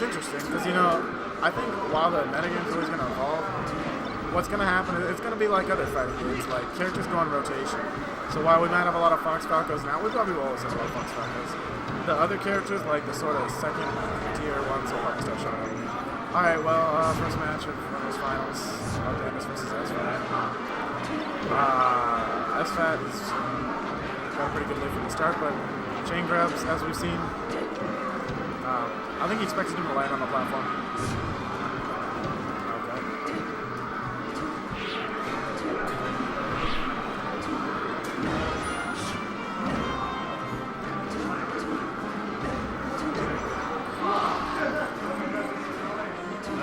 it's interesting because, you know, I think while the metagame's always going to evolve, what's going to happen is it's going to be like other fighting games, like characters go in rotation. So while we might have a lot of Fox Falcos now, we probably will always have a lot of Fox Falcos. The other characters, like the sort of second tier ones, will probably start showing up. Alright, well, first match of Winnners finals, Laudandus versus Sfat. Sfat has got a pretty good lead from the start, but chain grabs, as we've seen. I think he expected him to land on the platform.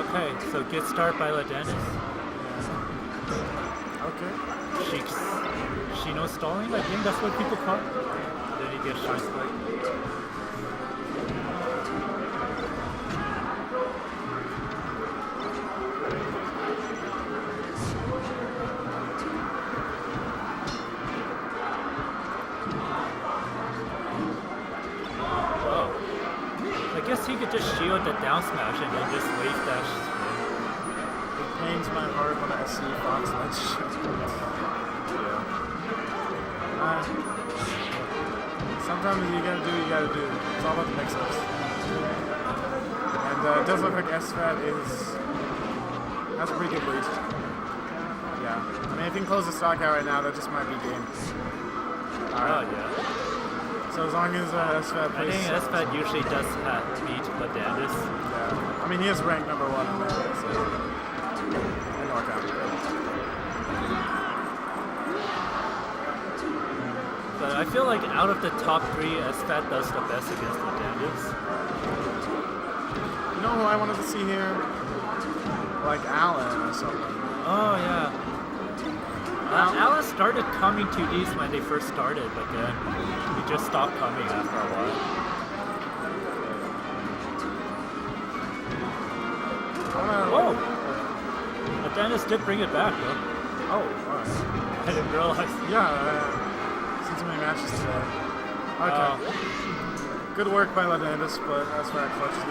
Okay, so good start by Laudandus. Okay. She knows stalling, I think that's what people call it. Then he gets shine spike. I guess he could just shield the down smash and then just wave dash. It pains my heart when I see Fox Ledge. Yeah. Sometimes you gotta do what you gotta do. It's all about the mix-ups. And it does look like Sfat has a pretty good lead. Yeah. I mean, if he can close the stock out right now, that just might be game. Alright. Oh, yeah. So as long as Sfat plays... I think Sfat usually does beat Laudandus. Yeah. I mean, he is ranked #1 in there, so... In NorCal. But I feel like out of the top 3, Sfat does the best against Laudandus. You know who I wanted to see here? Like Alan or something. Oh, yeah. Alan started coming to these when they first started, but then he just stopped coming after a while. Oh! Laudandus did bring it back, though. Oh, alright. I didn't realize. Yeah, seen so many matches today. Okay. Good work by Laudandus, but that's where I clutched it.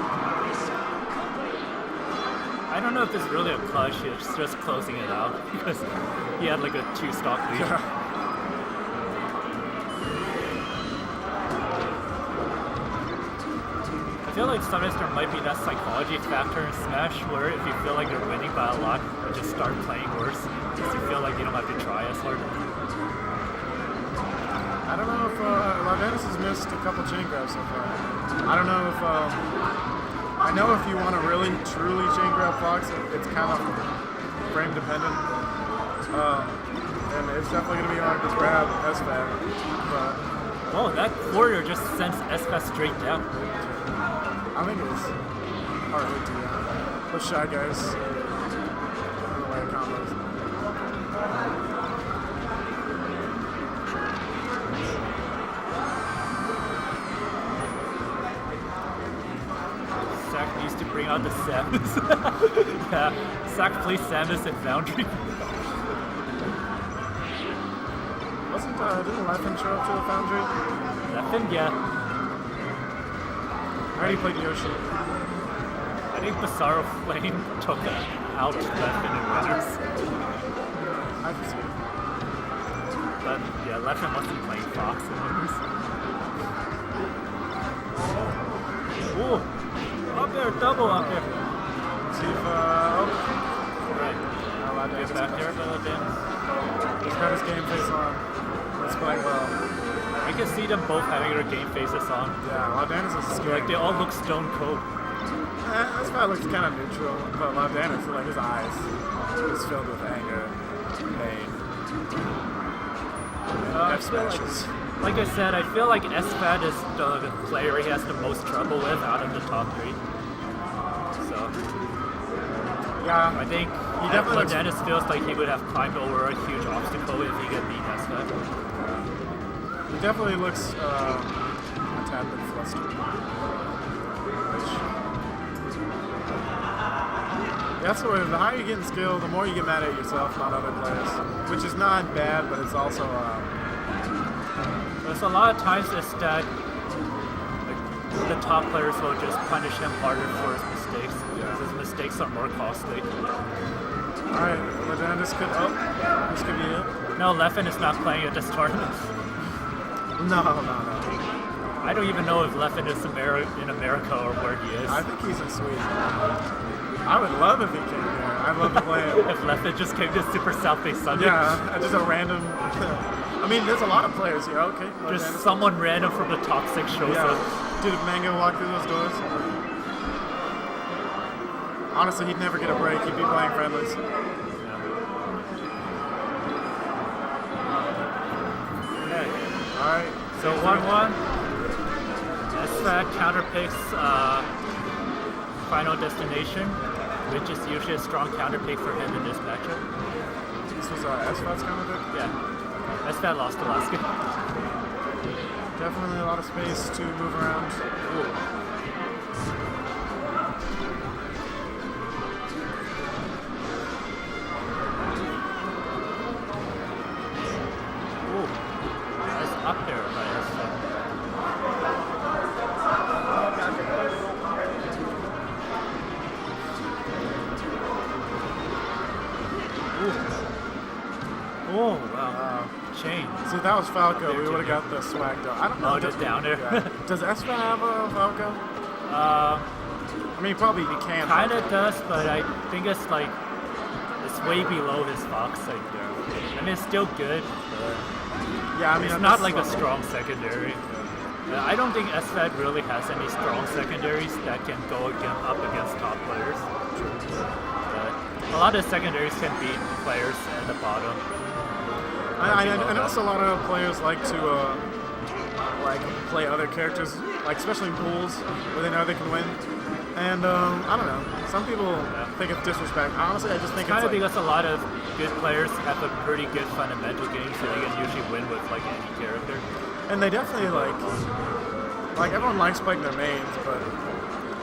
I don't know if it's really a clutch, it's just closing it out because he had like a 2-stock lead. Yeah. I feel like sometimes there might be that psychology factor in Smash where if you feel like you're winning by a lot, you just start playing worse because you feel like you don't have to try as hard. I don't know if Laudandus has missed a couple chain grabs so far. I don't know if... I know if you want to really, truly chain grab Fox, it's kind of frame dependent. And it's definitely going to be hard to grab Sfat. But oh, that warrior just sends Sfat straight down. I think it was hardly to push Shy Guys on the way of combos. Sack needs to bring out the Samus. Yeah, Sack plays Samus at Foundry. Didn't Leffen show up to the Foundry? Leffen, yeah. I already played Yoshi. I think Bizarro Flame took out Leffen in Winnners. I can see it. But yeah, Leffen wasn't playing Fox in Winnners. Ooh! Up there, double up there. See if, Right. Get back there for Laudandus. He's got his game face on. It's playing well. I can see them both having their game faces on. Yeah, Laudandus is scary. Like they all look stone cold. Sfat looks kind of neutral, but Laudandus, like his eyes, is filled with anger, pain, F smashes. Like I said, I feel like Sfat is the player he has the most trouble with out of the top 3. So yeah, I think Laudandus feels like he would have climbed over a huge obstacle if he could beat Sfat. He definitely looks a tad bit flustered. That's the way, the higher you get in skill, the more you get mad at yourself, not other players. Which is not bad, but it's also... There's a lot of times it's that the top players will just punish him harder for his mistakes. Because his mistakes are more costly. Alright, Laudandus could. Oh, this could be it. No, Leffen is not playing at this tournament. No. I don't even know if Leffen is in America or where he is. I think he's in Sweden. I would love if he came here. I'd love to play him. If Leffen just came to Super Southbay Sunday. Yeah, just a random. I mean, there's a lot of players here. Okay. Just someone random from the top 6 shows up. Did Mango walk through those doors? Honestly, he'd never get a break. He'd be playing friendlies. Okay. Alright. So 1-1. Sfat counterpicks Final Destination, which is usually a strong counterpick for him in this matchup. This was Sfat's counterpick? Yeah. Sfat lost the last game. Definitely a lot of space to move around. Ooh. Up there, but oh wow! Chain. See, if that was Falco, we would have got the swag though. I don't know. Oh, just down there. Yeah. Does Sfat have a Falco? I mean, probably he can. Kinda does, but I think it's like it's way below his Fox. Like, I mean, it's still good. Yeah, I mean, it's not like a strong secondary. I don't think Sfat really has any strong secondaries that can go up against top players. But a lot of secondaries can beat players at the bottom. I notice a lot of players like to like play other characters, like especially in pools where they know they can win. And I don't know. Some people think it's disrespect. Honestly, I just think it's kind of because a lot of good players have a pretty good fundamental game, so they can usually win with like any character. And they definitely like everyone likes playing their mains, but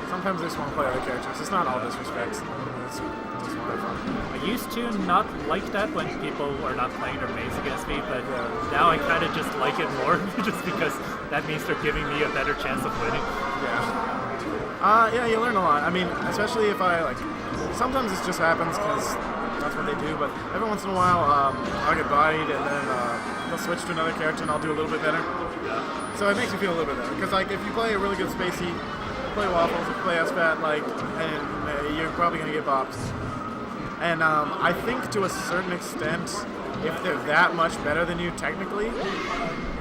sometimes they just want to play other characters. It's not all disrespect. It's just more fun. I used to not like that when people are not playing their mains against me, but now I kind of just like it more, just because that means they're giving me a better chance of winning. Yeah, you learn a lot. I mean, especially if I sometimes it just happens because that's what they do, but every once in a while I'll get bodied and then they'll switch to another character and I'll do a little bit better. So it makes me feel a little bit better, because like if you play a really good spacey, play Waffles, if you play Sfat, and you're probably going to get bopped. And I think to a certain extent, if they're that much better than you technically,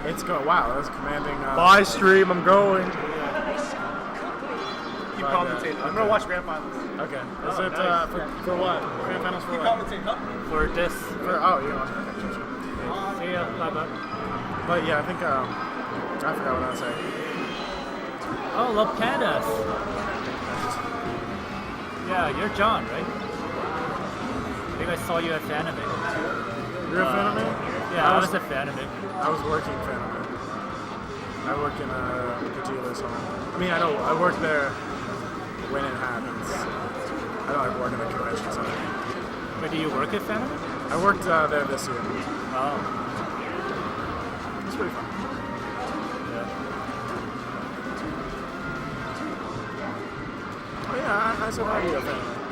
it's wow, that was commanding. Bye stream, I'm going. Keep commentating. I'm gonna watch Grand Finals. Okay. Is it nice. for what? Grand Finals for Keep what? commentating, huh? For this. You're watching. See ya. Bye. But yeah, I think I forgot what I was saying. Oh, Laudandus. Yeah, you're John, right? I think I saw you at Fanime. You're a fan of me? Yeah, I was a fan of it. I was working fan of it. I work in the dealer's home. I mean, I work there when it happens. I don't like working at the convention center. But do you work at Fanime? I worked there this year. Oh. It's pretty fun. Oh yeah, I said hi to you at Fanime.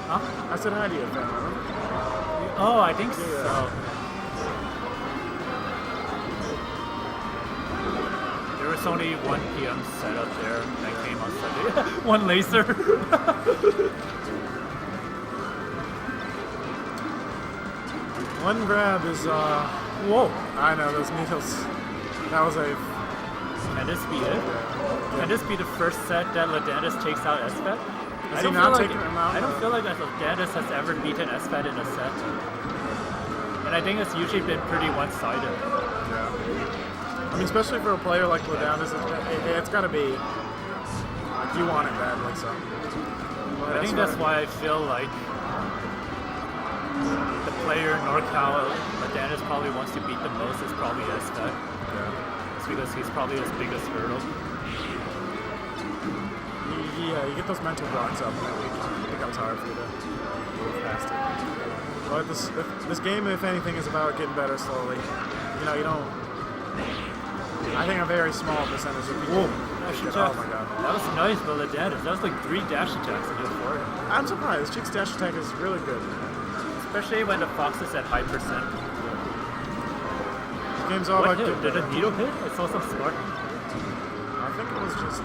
Huh? I said hi to you at Fanime. Oh, I think so. There was only 1 PM set up there that came on Sunday. One laser. One grab is, whoa. I know, those needles. That was a... Can this be it? Can this be the first set that Laudandus takes out Sfat? Is he not taking him out? I don't feel like Laudandus has ever beaten Sfat in a set. And I think it's usually been pretty one-sided. Yeah. I mean, especially for a player like Laudandus, it's got to be... Like, you want it badly, so... I think that's why I feel like the player NorCal Laudandus probably wants to beat the most is probably Sfat. Yeah. It's because he's probably his biggest hurdle. Yeah, you get those mental blocks up and it becomes hard for you to move past it. But this game, if anything, is about getting better slowly. You know, you don't... I think a very small percentage of people... Whoa. Dash good. attacks. Oh my god. That was nice, but Laudandus. That was like 3 dash attacks in just 4. I'm surprised. Chick's dash attack is really good. Especially when the fox is at high percent. The game's all What about hit? Did a needle hit? I saw some spark. I think it was just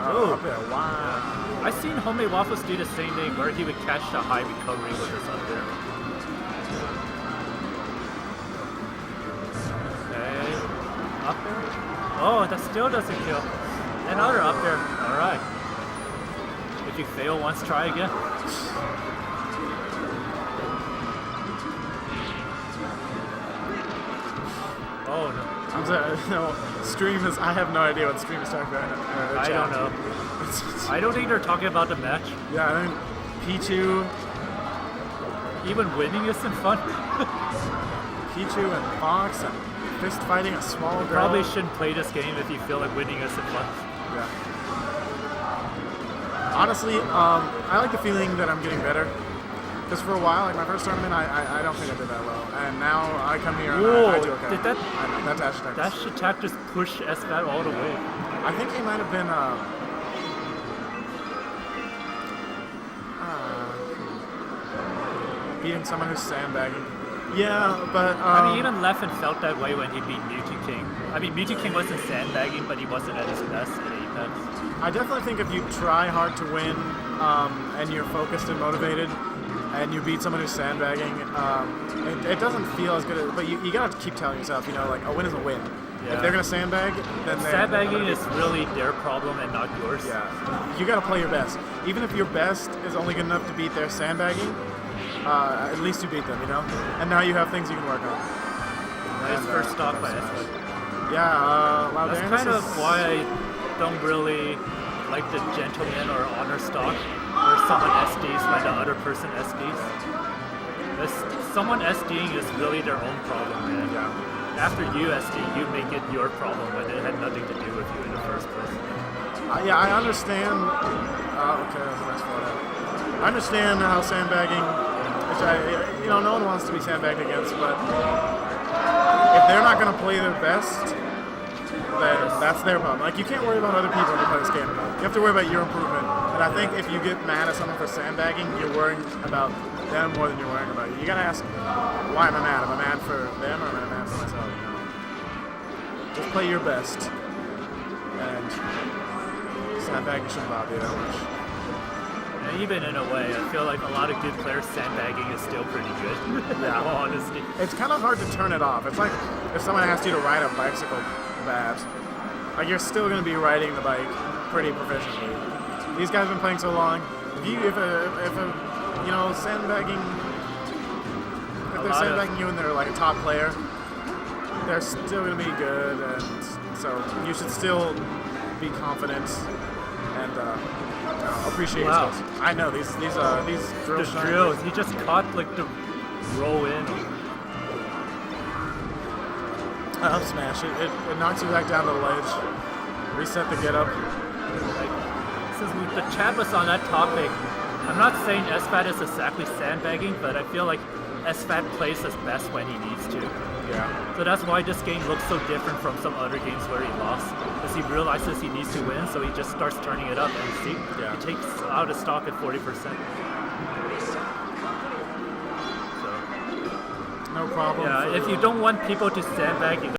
up there. Wow. I've seen Homemade Waffles do the same thing where he would catch the high recovery with his up there. Okay. Up there? Oh, that still doesn't kill. Another up there. Alright. If you fail once, try again. Oh no. I'm sorry. No, stream is. I have no idea what stream is talking about. I don't know. I don't think they're talking about the match. Yeah, I think Pichu, Even winning isn't fun. Pichu and Fox and fist fighting a small girl. Probably shouldn't play this game if you feel like winning isn't fun. Yeah. Honestly, I like the feeling that I'm getting better. Because for a while, like my first tournament, I don't think I did that well. And now I come here and I do okay. Did that, I know, that dash attack. dash attack just push Sfat all the way? I think he might have been beating someone who's sandbagging. Yeah, but I mean, even Leffen felt that way when he beat Mewtwo King. I mean, Mewtwo King wasn't sandbagging, but he wasn't at his best at Apex. I definitely think if you try hard to win and you're focused and motivated, and you beat someone who's sandbagging, it doesn't feel as good. But you gotta keep telling yourself, you know, like a win is a win. Yeah. If they're gonna sandbag, then Sandbagging is really their problem and not yours. Yeah, you gotta play your best. Even if your best is only good enough to beat their sandbagging, at least you beat them, you know. And now you have things you can work on. Nice first stock by Sfat. Yeah, Laudandus That's kind of is- why I don't really like the gentleman or honor stock where someone SDs when the other person SDs. Because someone SDing is really their own problem, man. Yeah. After you SD, you make it your problem when it had nothing to do with you in the first place. Yeah, I understand. Okay, that's what I understand how sandbagging, which no one wants to be sandbagged against, but if they're not going to play their best, then that's their problem. Like, you can't worry about other people when you play this game. You have to worry about your improvement. And I think if you get mad at someone for sandbagging, you're worrying about them more than you're worrying about you. You gotta ask, why am I mad? Am I mad for them or am I mad for myself? You know? Just play your best. And sandbagging shouldn't bother you that much. And even in a way, I feel like a lot of good players sandbagging is still pretty good. Yeah. In all honesty. It's kind of hard to turn it off. It's like if someone asked you to ride a bicycle bad, like you're still going to be riding the bike pretty proficiently. These guys have been playing so long. If sandbagging, if they're sandbagging you and they're like a top player, they're still going to be good, and so you should still be confident and appreciate yourself. I know these drills. The drills. He just caught like the roll in. Up smash. It knocks you back down to the ledge. Reset the get up. Since the chat was on that topic, I'm not saying Sfat is exactly sandbagging, but I feel like Sfat plays his best when he needs to. Yeah. So that's why this game looks so different from some other games where he lost. Because he realizes he needs to win, so he just starts turning it up, and see, Yeah. he takes out of stock at 40%. No problem. Yeah, if you don't want people to sandbag, you